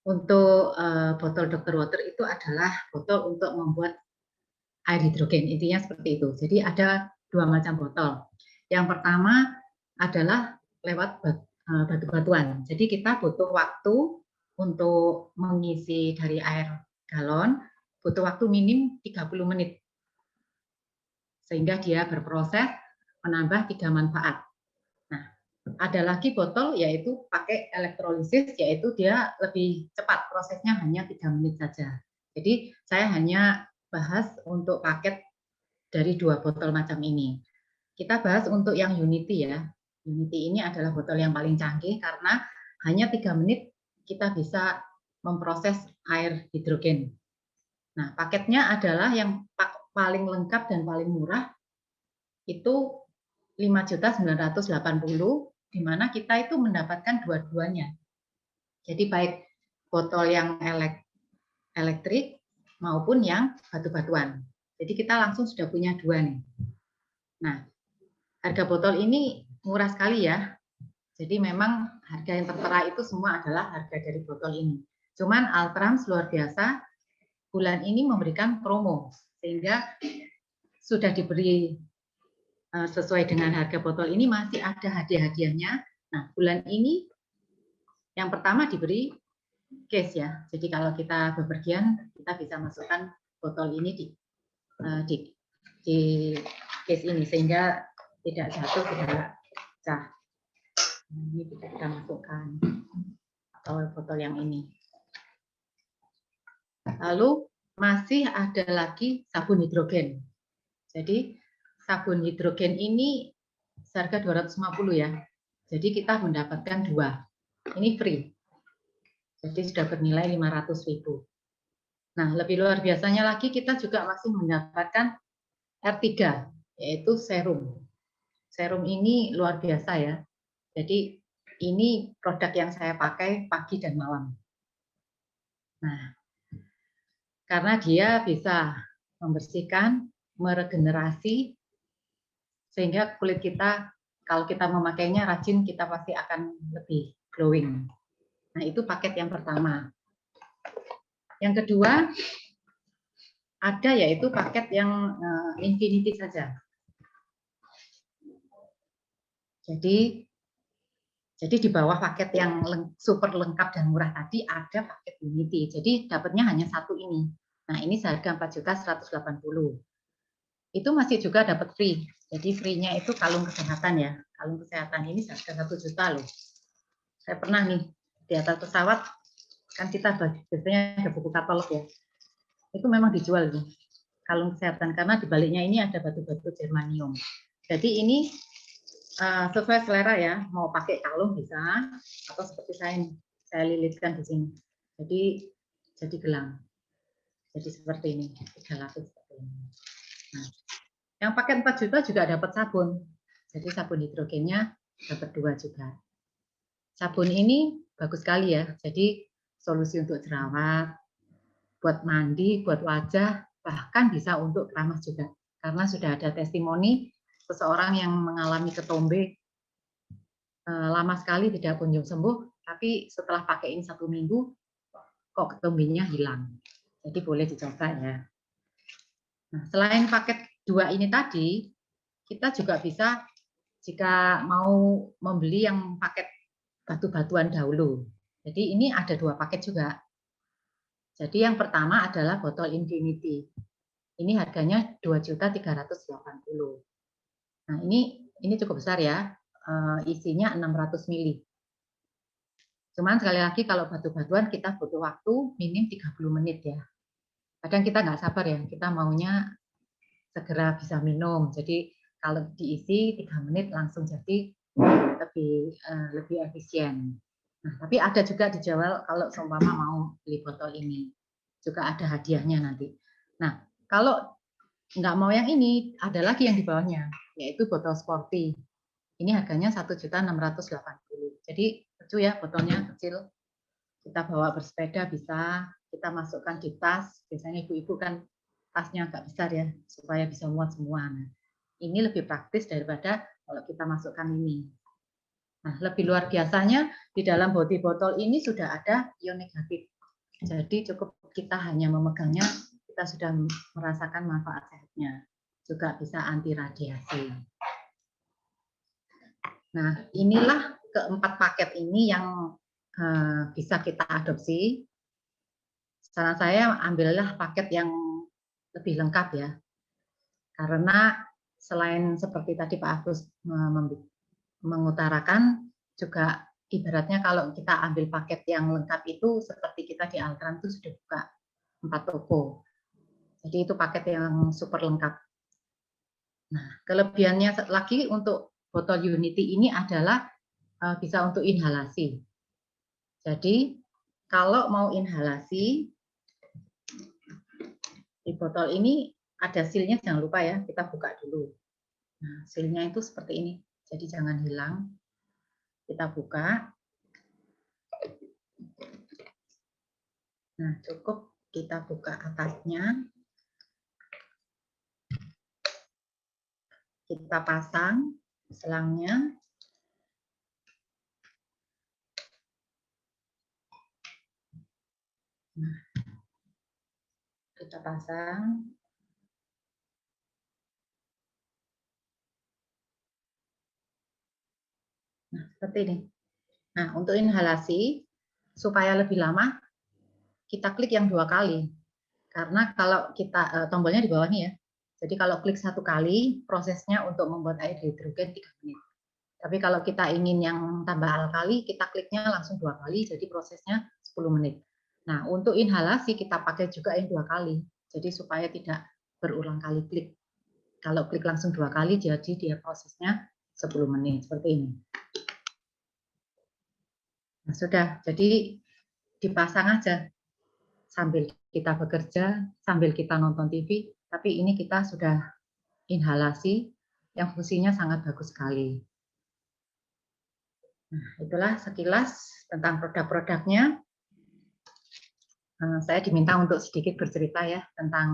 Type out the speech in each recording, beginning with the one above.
Untuk botol Dr. Water itu adalah botol untuk membuat air hidrogen, intinya seperti itu. Jadi ada dua macam botol. Yang pertama adalah lewat batu-batuan. Jadi kita butuh waktu untuk mengisi dari air galon, butuh waktu minim 30 menit. Sehingga dia berproses menambah 3 manfaat. Nah, ada lagi botol yaitu pakai elektrolisis, yaitu dia lebih cepat prosesnya, hanya 3 menit saja. Jadi saya hanya bahas untuk paket dari dua botol macam ini. Kita bahas untuk yang Unity ya. Unity ini adalah botol yang paling canggih karena hanya 3 menit kita bisa memproses air hidrogen. Nah, paketnya adalah yang paling lengkap dan paling murah itu 5.980.000, di mana kita itu mendapatkan dua-duanya. Jadi baik botol yang elektrik maupun yang batu-batuan. Jadi kita langsung sudah punya dua nih. Nah, harga botol ini murah sekali ya. Jadi memang harga yang tertera itu semua adalah harga dari botol ini. Cuman Altrams luar biasa, bulan ini memberikan promo, sehingga sudah diberi sesuai dengan harga botol ini masih ada hadiah-hadiahnya. Nah, bulan ini yang pertama diberi case ya. Jadi kalau kita bepergian, kita bisa masukkan botol ini di case ini sehingga tidak jatuh, tidak pecah. Nah, ini kita masukkan botol yang ini. Lalu masih ada lagi sabun hidrogen. Jadi sabun hidrogen ini seharga 250 ya. Jadi kita mendapatkan dua. Ini free. Jadi sudah bernilai 500.000. Nah, lebih luar biasanya lagi kita juga masih mendapatkan R3, yaitu serum. Serum ini luar biasa ya. Jadi ini produk yang saya pakai pagi dan malam. Nah, karena dia bisa membersihkan, meregenerasi, sehingga kulit kita kalau kita memakainya rajin, kita pasti akan lebih glowing. Nah, itu paket yang pertama. Yang kedua, ada yaitu paket yang Infinity saja. Jadi di bawah paket yang super lengkap dan murah tadi ada paket Unity. Jadi dapatnya hanya satu ini. Nah, ini seharga 4.180.000. Itu masih juga dapat free. Jadi free-nya itu kalung kesehatan ya. Kalung kesehatan ini seharga 1 juta loh. Saya pernah nih di atas pesawat, kan kita biasanya ada buku katalog ya. Itu memang dijual nih kalung kesehatan karena di baliknya ini ada batu-batu germanium. Jadi ini sesuai selera ya, mau pakai kalung bisa atau seperti saya lilitkan di sini. Jadi gelang. Jadi seperti ini, 3 lapis seperti ini. Nah, yang pakai 4 juta juga dapat sabun. Jadi sabun hidrogennya dapat 2 juga. Sabun ini bagus sekali ya. Jadi solusi untuk jerawat, buat mandi, buat wajah, bahkan bisa untuk keramas juga. Karena sudah ada testimoni seseorang yang mengalami ketombe lama sekali tidak kunjung sembuh, tapi setelah pakai ini 1 minggu, kok ketombenya hilang. Jadi boleh dicoba ya. Nah, selain paket 2 ini tadi, kita juga bisa jika mau membeli yang paket batu-batuan dahulu. Jadi ini ada 2 paket juga. Jadi yang pertama adalah botol Infinity. Ini harganya 2.380.000. Nah, ini cukup besar ya. Isinya 600 ml. Cuman sekali lagi kalau batu-batuan kita butuh waktu minim 30 menit ya. Kadang kita nggak sabar ya, kita maunya segera bisa minum. Jadi kalau diisi 3 menit langsung jadi lebih efisien. Nah, tapi ada juga dijual kalau seumpama mau beli botol ini. Juga ada hadiahnya nanti. Nah, kalau nggak mau yang ini, ada lagi yang di bawahnya, yaitu botol sporty. Ini harganya 1.680.000. Jadi lucu ya botolnya kecil. Kita bawa bersepeda bisa, kita masukkan di tas. Biasanya ibu-ibu kan tasnya agak besar ya, supaya bisa muat semua. Nah, ini lebih praktis daripada kalau kita masukkan ini. Nah, lebih luar biasanya di dalam body botol ini sudah ada ion negatif. Jadi cukup kita hanya memegangnya, kita sudah merasakan manfaat sehatnya. Juga bisa anti radiasi. Nah, inilah keempat paket ini yang bisa kita adopsi. Saran saya ambillah paket yang lebih lengkap ya. Karena selain seperti tadi Pak Agus mengutarakan, juga ibaratnya kalau kita ambil paket yang lengkap itu seperti kita di Altran itu sudah buka 4 toko. Jadi itu paket yang super lengkap. Nah, kelebihannya lagi untuk botol Unity ini adalah bisa untuk inhalasi. Jadi kalau mau inhalasi, di botol ini ada silnya, jangan lupa ya, kita buka dulu. Nah, silnya itu seperti ini, jadi jangan hilang. Kita buka. Nah, cukup kita buka atasnya. Kita pasang selangnya. Nah, kita pasang. Nah, seperti ini. Nah, untuk inhalasi, supaya lebih lama, kita klik yang 2 kali. Karena kalau kita, tombolnya di bawah nih ya. Jadi kalau klik 1 kali, prosesnya untuk membuat air hidrogen 3 menit. Tapi kalau kita ingin yang tambah alkali, kita kliknya langsung 2 kali, jadi prosesnya 10 menit. Nah, untuk inhalasi kita pakai juga yang 2 kali. Jadi supaya tidak berulang kali klik. Kalau klik langsung 2 kali, jadi dia prosesnya 10 menit, seperti ini. Nah, sudah, jadi dipasang aja sambil kita bekerja, sambil kita nonton TV, tapi ini kita sudah inhalasi yang fungsinya sangat bagus sekali. Nah, itulah sekilas tentang produk-produknya. Saya diminta untuk sedikit bercerita ya tentang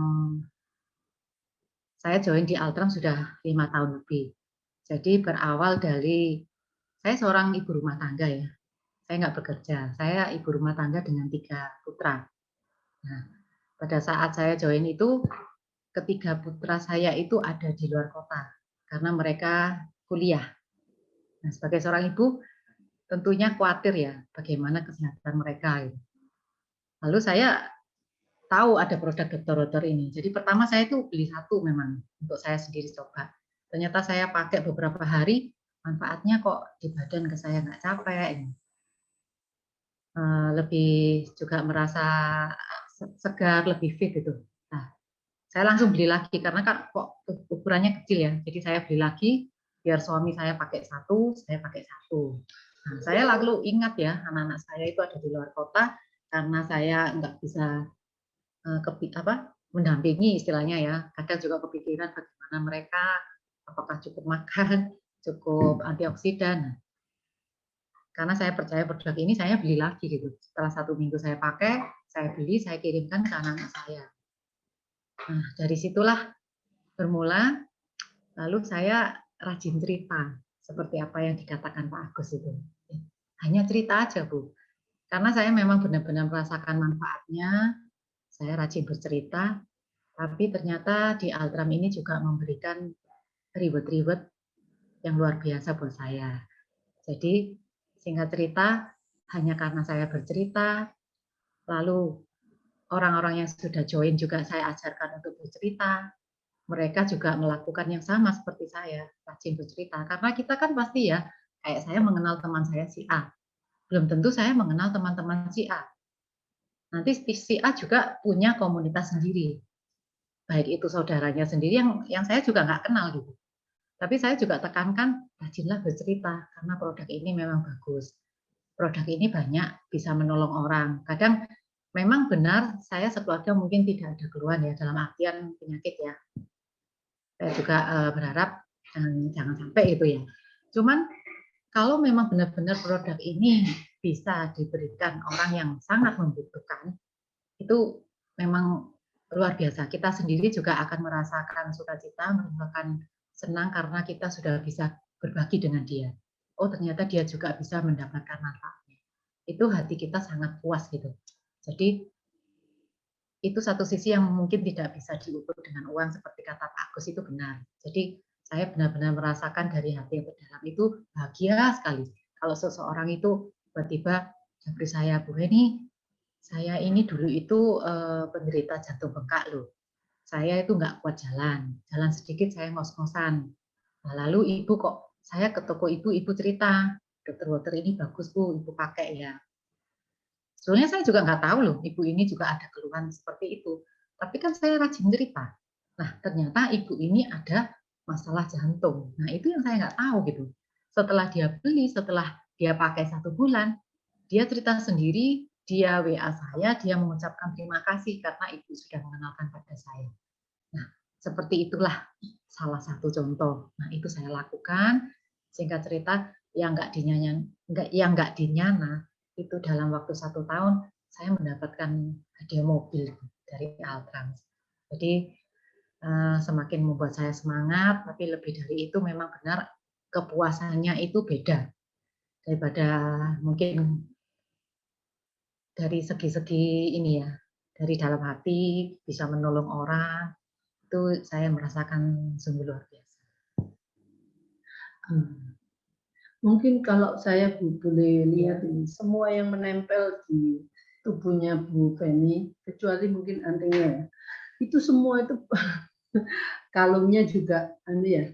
saya join di Altram sudah 5 tahun lebih. Jadi berawal dari saya seorang ibu rumah tangga ya. Saya nggak bekerja, saya ibu rumah tangga dengan 3 putra. Nah, pada saat saya join itu, ketiga putra saya itu ada di luar kota karena mereka kuliah. Nah, sebagai seorang ibu, tentunya khawatir ya bagaimana kesehatan mereka. Lalu saya tahu ada produk Dr. ini. Jadi pertama saya itu beli 1 memang untuk saya sendiri coba. Ternyata saya pakai beberapa hari, manfaatnya kok di badan ke saya nggak capek, lebih juga merasa segar, lebih fit gitu. Nah, saya langsung beli lagi karena kan kok ukurannya kecil ya. Jadi saya beli lagi biar suami saya pakai 1, saya pakai 1. Nah, saya lalu ingat ya anak-anak saya itu ada di luar kota karena saya nggak bisa mendampingi istilahnya ya. Kadang juga kepikiran bagaimana mereka, apakah cukup makan, cukup antioksidan. Nah, karena saya percaya produk ini, saya beli lagi gitu. Setelah 1 minggu saya pakai, saya beli, saya kirimkan ke anak-anak saya. Nah, dari situlah bermula, lalu saya rajin cerita, seperti apa yang dikatakan Pak Agus itu. Hanya cerita aja, Bu. Karena saya memang benar-benar merasakan manfaatnya, saya rajin bercerita, tapi ternyata di Altram ini juga memberikan reward-reward yang luar biasa buat saya. Jadi singkat cerita, hanya karena saya bercerita, lalu orang-orang yang sudah join juga saya ajarkan untuk bercerita, mereka juga melakukan yang sama seperti saya, rajin bercerita. Karena kita kan pasti ya, kayak saya mengenal teman saya si A, belum tentu saya mengenal teman-teman si A. Nanti si A juga punya komunitas sendiri, baik itu saudaranya sendiri yang saya juga nggak kenal gitu. Tapi saya juga tekankan, rajinlah bercerita, karena produk ini memang bagus. Produk ini banyak bisa menolong orang. Kadang memang benar, saya sekeluarga mungkin tidak ada keluhan ya, dalam artian penyakit ya. Saya juga berharap jangan sampai itu ya. Cuman kalau memang benar-benar produk ini bisa diberikan orang yang sangat membutuhkan, itu memang luar biasa. Kita sendiri juga akan merasakan sukacita, merasakan senang karena kita sudah bisa berbagi dengan dia. Oh, ternyata dia juga bisa mendapatkan manfaatnya. Itu hati kita sangat puas gitu. Jadi itu satu sisi yang mungkin tidak bisa diukur dengan uang seperti kata Pak Agus itu benar. Jadi saya benar-benar merasakan dari hati yang terdalam itu bahagia sekali kalau seseorang itu tiba-tiba beri saya, Bu Heni, saya ini dulu itu penderita jantung bengkak loh. Saya itu nggak kuat jalan sedikit saya ngos-ngosan. Nah, lalu ibu kok, saya ke toko ibu cerita, dokter water ini bagus Bu, ibu pakai ya. Sebenarnya saya juga nggak tahu loh, ibu ini juga ada keluhan seperti itu. Tapi kan saya rajin cerita. Nah, ternyata ibu ini ada masalah jantung. Nah, itu yang saya nggak tahu gitu. Setelah dia beli, setelah dia pakai 1 bulan, dia cerita sendiri, dia WA saya, dia mengucapkan terima kasih karena ibu sudah mengenalkan pada saya. Nah, seperti itulah salah satu contoh. Nah, itu saya lakukan. Singkat cerita, yang nggak dinyana itu dalam waktu 1 tahun saya mendapatkan hadiah mobil dari Altrans. Jadi semakin membuat saya semangat, tapi lebih dari itu memang benar kepuasannya itu beda daripada mungkin dari segi-segi ini ya, dari dalam hati bisa menolong orang, itu saya merasakan sungguh luar biasa. Mungkin kalau saya boleh lihat ini, semua yang menempel di tubuhnya Bu Feni, kecuali mungkin antingnya, itu semua itu kalungnya juga,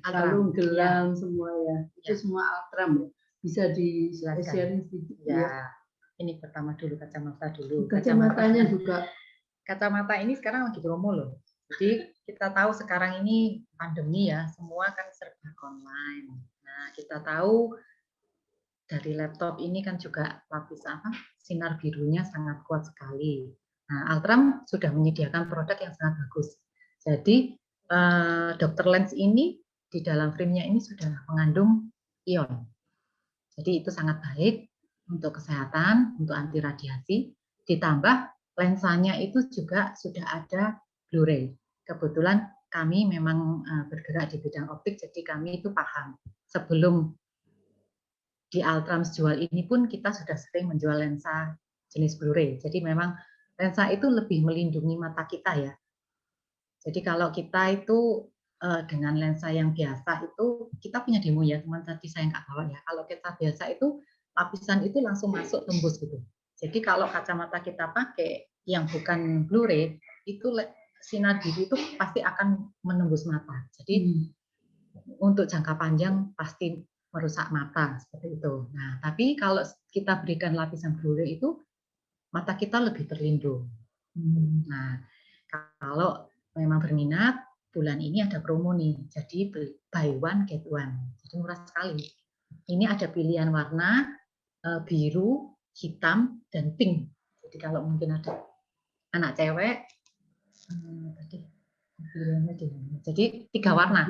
kalung gelang semua ya, itu semua Altram ya. Bisa di-sharing sedikit ya. Ini pertama dulu kacamata dulu. Kacamatanya juga. Kacamata ini sekarang lagi promo loh. Jadi kita tahu sekarang ini pandemi ya, semua kan serba online. Nah, kita tahu dari laptop ini kan juga lapisan sinar birunya sangat kuat sekali. Nah, Altram sudah menyediakan produk yang sangat bagus. Jadi Dr. Lens ini di dalam frame-nya ini sudah mengandung ion. Jadi itu sangat baik untuk kesehatan, untuk anti radiasi. Ditambah lensanya itu juga sudah ada Blu-ray. Kebetulan kami memang bergerak di bidang optik, jadi kami itu paham. Sebelum di Altrams jual ini pun kita sudah sering menjual lensa jenis Blu-ray. Jadi memang lensa itu lebih melindungi mata kita ya. Jadi kalau kita itu dengan lensa yang biasa itu kita punya demo ya, teman tadi saya nggak bawa ya. Kalau kita biasa itu lapisan itu langsung masuk tembus gitu. Jadi kalau kacamata kita pakai yang bukan Blu-ray itu sinar biru itu pasti akan menembus mata. Jadi untuk jangka panjang pasti merusak mata seperti itu. Nah, tapi kalau kita berikan lapisan Blu-ray itu mata kita lebih terlindung. Nah, kalau memang berminat, bulan ini ada promo nih. Jadi buy one get one. Jadi murah sekali. Ini ada pilihan warna biru, hitam, dan pink. Jadi kalau mungkin ada anak cewek, jadi 3 warna.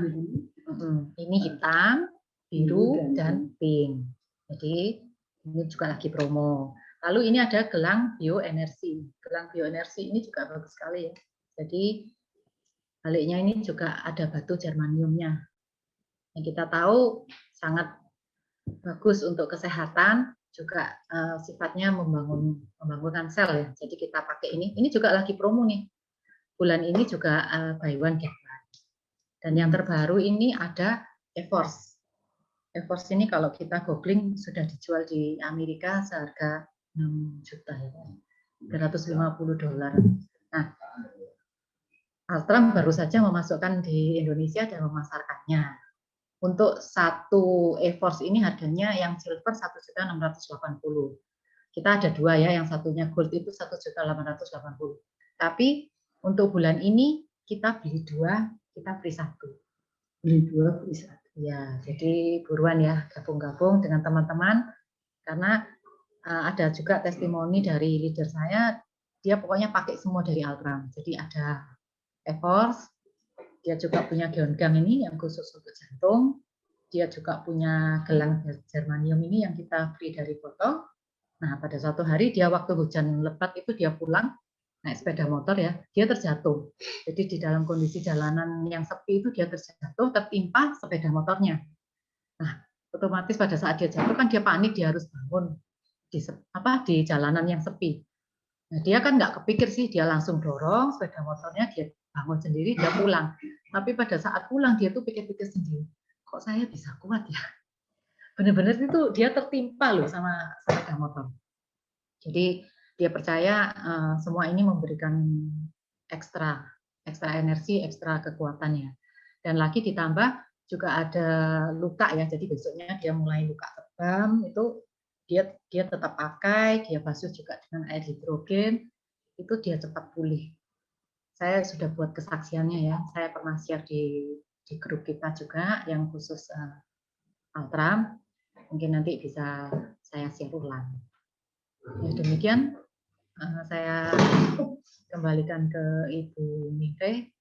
Ini hitam, biru, dan pink. Jadi ini juga lagi promo. Lalu ini ada gelang bioenergi. Gelang bioenergi ini juga bagus sekali ya. Jadi baliknya ini juga ada batu germaniumnya. Yang kita tahu sangat bagus untuk kesehatan, juga sifatnya membangunkan sel ya. Jadi kita pakai ini. Ini juga lagi promo nih. Bulan ini juga buy one get one. Dan yang terbaru ini ada EVORS. EVORS ini kalau kita googling sudah dijual di Amerika seharga 6 juta ya, $350. Nah, Altram baru saja memasukkan di Indonesia dan memasarkannya. Untuk satu EVORS ini harganya yang silver 1.680. Kita ada 2 ya, yang satunya gold itu 1.880. Tapi untuk bulan ini kita beli 2, kita beli 1. Beli 2 beli 1. Ya, jadi buruan ya, gabung-gabung dengan teman-teman, karena ada juga testimoni dari leader saya, dia pokoknya pakai semua dari Altram. Jadi ada EVORS, dia juga punya geonggam ini yang khusus untuk jantung, dia juga punya gelang germanium ini yang kita beli dari foto. Nah, pada suatu hari dia waktu hujan lebat itu dia pulang, naik sepeda motor ya, dia terjatuh. Jadi di dalam kondisi jalanan yang sepi itu dia terjatuh, tertimpa sepeda motornya. Nah, otomatis pada saat dia jatuh kan dia panik, dia harus bangun di jalanan yang sepi. Nah, dia kan nggak kepikir sih, dia langsung dorong sepeda motornya, dia bangun sendiri, dia pulang. Tapi pada saat pulang dia tuh pikir-pikir sendiri, kok saya bisa kuat ya? Benar-benar itu dia tertimpa loh sama sepeda motor. Jadi dia percaya semua ini memberikan ekstra energi, ekstra kekuatannya. Dan lagi ditambah juga ada luka ya, jadi besoknya dia mulai luka tebam itu dia tetap pakai, dia basuh juga dengan air hidrogen, itu dia cepat pulih. Saya sudah buat kesaksiannya ya, saya pernah share di grup kita juga yang khusus Altram, mungkin nanti bisa saya share ulang. Ya, demikian saya kembalikan ke Ibu Mingke.